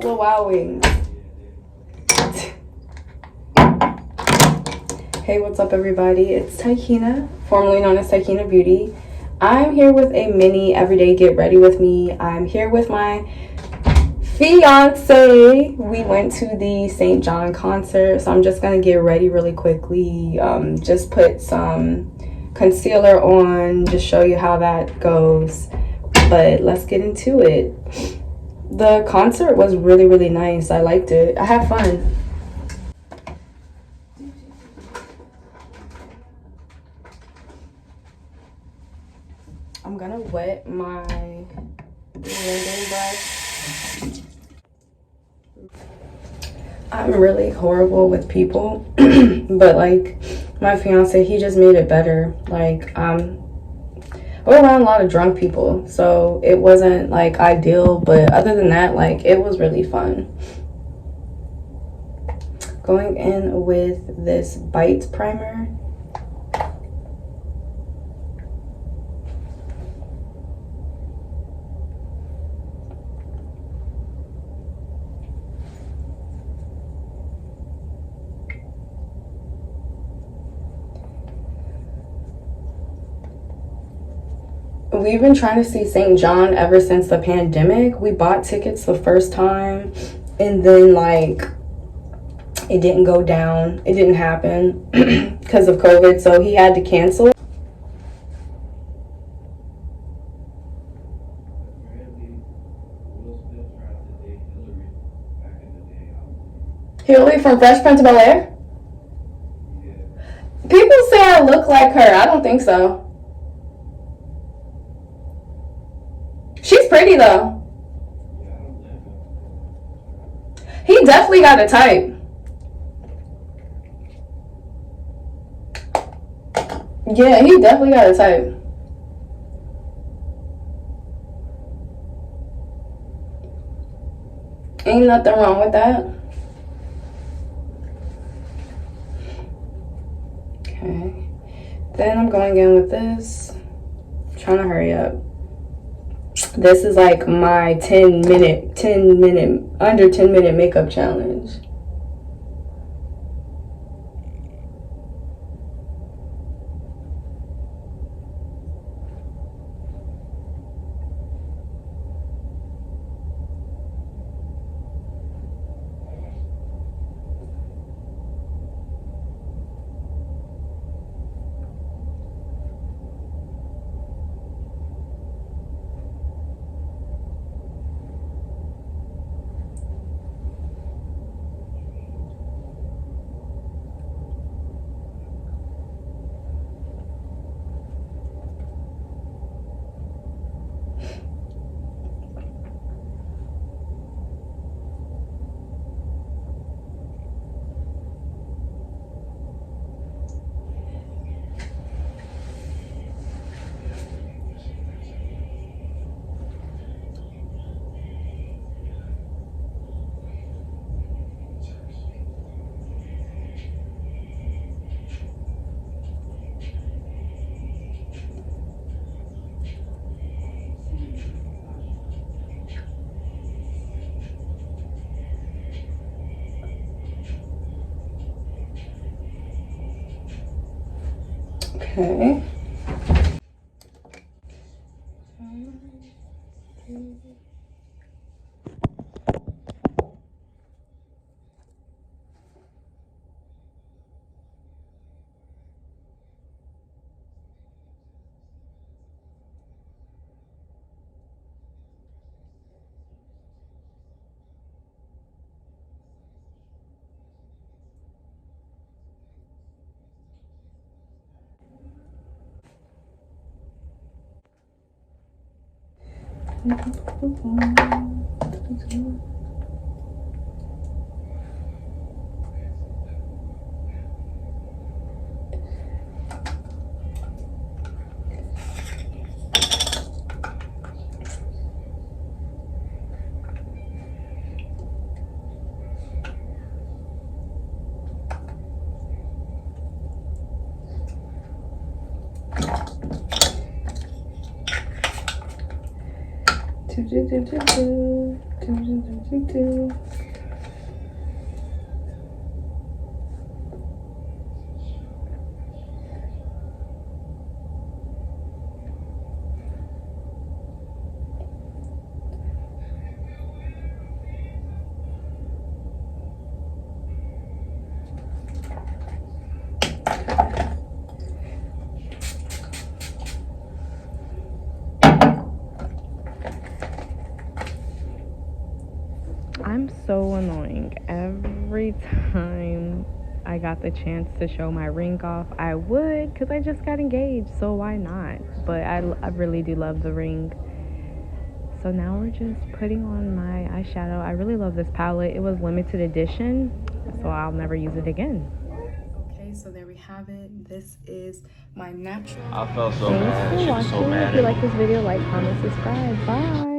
Buffalo Wild Wings. Hey, what's up everybody? It's Taikina, formerly known as Taikina Beauty. I'm here with a mini everyday get ready with me. I'm here with my fiance. We went to the St. John concert, so I'm just gonna get ready really quickly. Just put some concealer on, just show you how that goes. But let's get into it. The concert was really nice. I liked it. I had fun. I'm gonna wet my blending brush. I'm really horrible with people, but like my fiance, he just made it better. Like we're around a lot of drunk people, so it wasn't like ideal, but other than that, like it was really fun. Going in with this Bite primer. We've been trying to see St. John ever since the pandemic. We bought tickets the first time, and then like it didn't go down. It didn't happen because of COVID, so he had to cancel. Hiiiii from Fresh Prince of Bel-Air? People say I look like her. I don't think so. She's pretty though. He definitely got a type. Yeah, he definitely got a type. Ain't nothing wrong with that. Okay. Then I'm going in with this. I'm trying to hurry up. This is like my 10 minute, under 10 minute makeup challenge. Okay. I'm so annoying. Every time I got the chance to show my ring off, I would, because I just got engaged, so why not? But I really do love the ring. So now we're just putting on my eyeshadow. I really love this palette. It was limited edition, so I'll never use it again. Okay, so there we have it. This is my natural. I felt so bad. She was so mad. If you like this video, like, comment, subscribe. Bye.